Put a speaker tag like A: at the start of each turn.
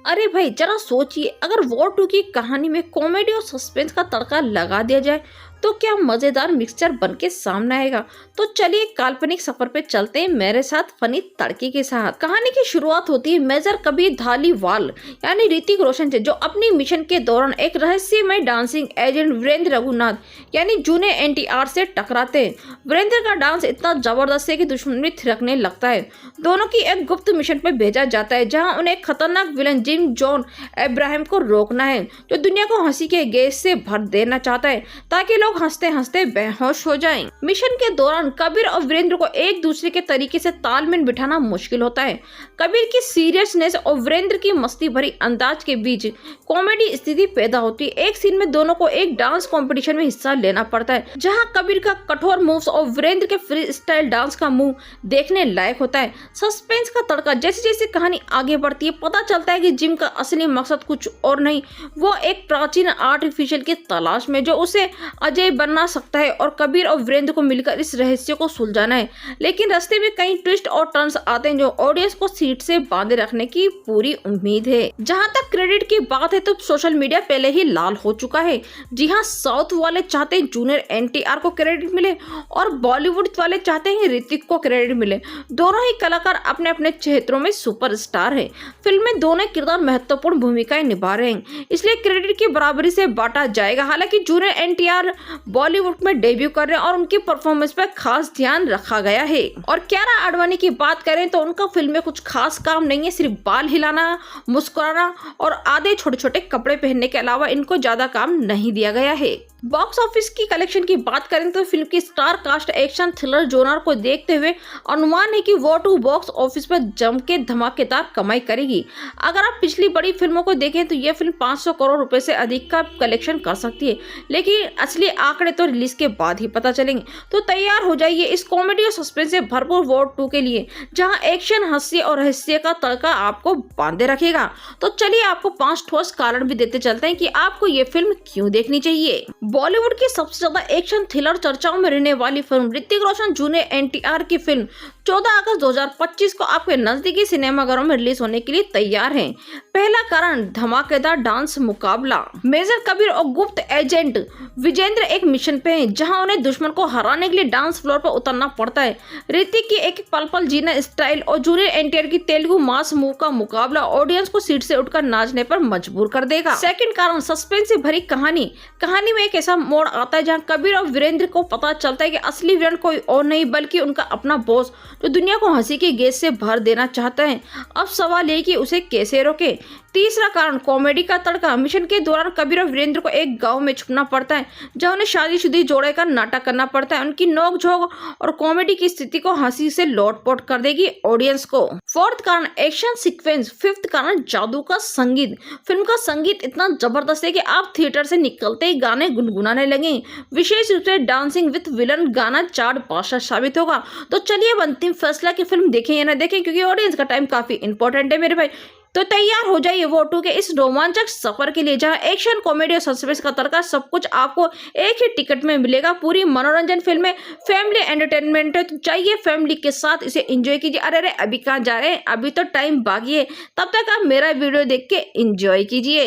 A: अरे भाई जरा सोचिए, अगर वॉर 2 की कहानी में कॉमेडी और सस्पेंस का तड़का लगा दिया जाए तो क्या मजेदार मिक्सचर बन के सामने आएगा। तो चलिए काल्पनिक सफर पे चलते हैं मेरे साथ फनी तड़के के साथ। कहानी की शुरुआत होती है मेजर कबीर धालीवाल यानी ऋतिक रोशन से, जो अपनी मिशन के दौरान एक रहस्यमय डांसिंग एजेंट वीरेंद्र रघुनाथ यानी जूनियर एनटीआर से टकराते हैं। वीरेंद्र का डांस इतना जबरदस्त है कि दुश्मनी थिरकने लगता है। दोनों की एक गुप्त मिशन पे भेजा जाता है जहां उन्हें खतरनाक विलन जिम जॉन अब्राहम को रोकना है, जो दुनिया को हंसी के गैस से भर देना चाहता है ताकि लोग हंसते हंसते बेहोश हो जाएं। मिशन के दौरान कबीर और वीरेंद्र को एक दूसरे के तरीके से तालमेल बिठाना मुश्किल होता है। कबीर की सीरियसनेस और वीरेंद्र की मस्ती भरी अंदाज के बीच कॉमेडी स्थिति पैदा होती है। एक सीन में दोनों को एक डांस कंपटीशन में हिस्सा लेना पड़ता है जहां कबीर का कठोर मूव्स और वीरेंद्र के फ्री स्टाइल डांस का मूव देखने लायक होता है। सस्पेंस का तड़का जैसे जैसे कहानी आगे बढ़ती है पता चलता है कि जिम का असली मकसद कुछ और नहीं, वो एक प्राचीन आर्टिफिशियल की तलाश में जो उसे अजय बनना सकता है और कबीर और वीरेंद्र को मिलकर इस रहस्य को सुलझाना है। लेकिन रास्ते में कई ट्विस्ट और टर्न्स आते हैं जो ऑडियंस को सीट से बांधे रखने की पूरी उम्मीद है। जहां तक क्रेडिट की बात है तो सोशल मीडिया पहले ही लाल हो चुका है। जी हाँ, साउथ वाले चाहते हैं जूनियर एनटीआर को क्रेडिट मिले और बॉलीवुड वाले चाहते हैं ऋतिक को क्रेडिट मिले। दोनों ही कलाकार अपने अपने क्षेत्रों में सुपरस्टार है। फिल्म में दोनों किरदार महत्वपूर्ण भूमिकाएं निभा रहे हैं, इसलिए क्रेडिट की बराबरी से बांटा जाएगा। हालांकि जूनियर एनटीआर बॉलीवुड में डेब्यू कर रहे हैं और उनकी परफॉर्मेंस पर खास ध्यान रखा गया है। और कियारा आडवाणी की बात करें तो उनका फिल्म में कुछ खास काम नहीं है, सिर्फ बाल हिलाना, मुस्कुराना और आधे छोटे छोटे कपड़े पहनने के अलावा इनको ज्यादा काम नहीं दिया गया है। बॉक्स ऑफिस की कलेक्शन की बात करें तो फिल्म की star cast action thriller genre को देखते हुए अनुमान है कि वॉर 2 बॉक्स ऑफिस पर जम के धमाकेदार कमाई करेगी। अगर आप पिछली बड़ी फिल्मों को देखें तो यह फिल्म 500 करोड़ रुपए से अधिक का कलेक्शन कर सकती है, लेकिन असली आंकड़े तो रिलीज के बाद ही पता चलेंगे। तो तैयार हो जाइए इस कॉमेडी और सस्पेंस से भरपूर वॉर 2 के लिए, जहां एक्शन, हास्य और रहस्य का तड़का आपको बांधे रखेगा। तो चलिए आपको 5 ठोस कारण भी देते चलते हैं कि आपको ये फिल्म क्यों देखनी चाहिए। बॉलीवुड की सबसे ज्यादा एक्शन थ्रिलर चर्चाओं में रहने वाली फिल्म ऋतिक रोशन जूनियर एनटीआर की फिल्म 14 अगस्त 2025 को आपके नजदीकी सिनेमाघरों में रिलीज होने के लिए तैयार है। पहला कारण, धमाकेदार डांस मुकाबला। मेजर कबीर और गुप्त एजेंट विजेंद्र एक मिशन पे हैं जहां उन्हें दुश्मन को हराने के लिए डांस फ्लोर पर उतरना पड़ता है। ऋतिक की एक पल पल जीना स्टाइल और जूनियर एनटीआर की तेलुगु मास मूव का मुकाबला ऑडियंस को सीट से उठकर नाचने पर मजबूर कर देगा। सेकंड कारण, सस्पेंस से भरी कहानी। कहानी में एक ऐसा मोड़ आता है जहां कबीर और वीरेंद्र को पता चलता है कि असली विलन कोई और नहीं बल्कि उनका अपना बॉस, जो दुनिया को हंसी के गैस से भर देना चाहता है। अब सवाल ये कि उसे कैसे रोके। तीसरा कारण, कॉमेडी का तड़का। मिशन के दौरान कबीर और वीरेंद्र को एक गांव में छुपना पड़ता है जहां उन्हें शादीशुदा जोड़े का नाटक करना पड़ता है। उनकी नोकझोंक और कॉमेडी की स्थिति को हंसी से लोटपोट कर देगी ऑडियंस को। फोर्थ कारण, एक्शन सीक्वेंस। फिफ्थ कारण, जादू का संगीत। फिल्म का संगीत इतना जबरदस्त है कि आप थिएटर से निकलते ही गाने गुनगुनाने लगे। विशेष रूप से डांसिंग विद विलन गाना चार्ट बादशाह साबित होगा। तो चलिए अब अंतिम फैसला की फिल्म देखें या ना देखें, क्योंकि ऑडियंस का टाइम काफी इंपॉर्टेंट है मेरे भाई। तो तैयार हो जाइए वॉर 2 के इस रोमांचक सफर के लिए, जहां एक्शन, कॉमेडी और सस्पेंस का तड़का सब कुछ आपको एक ही टिकट में मिलेगा। पूरी मनोरंजन फिल्म है, फैमिली एंटरटेनमेंट है, तो चाहिए फैमिली के साथ इसे एंजॉय कीजिए। अरे अभी कहाँ जा रहे हैं, अभी तो टाइम बाकी है, तब तक आप मेरा वीडियो देख के एंजॉय कीजिए।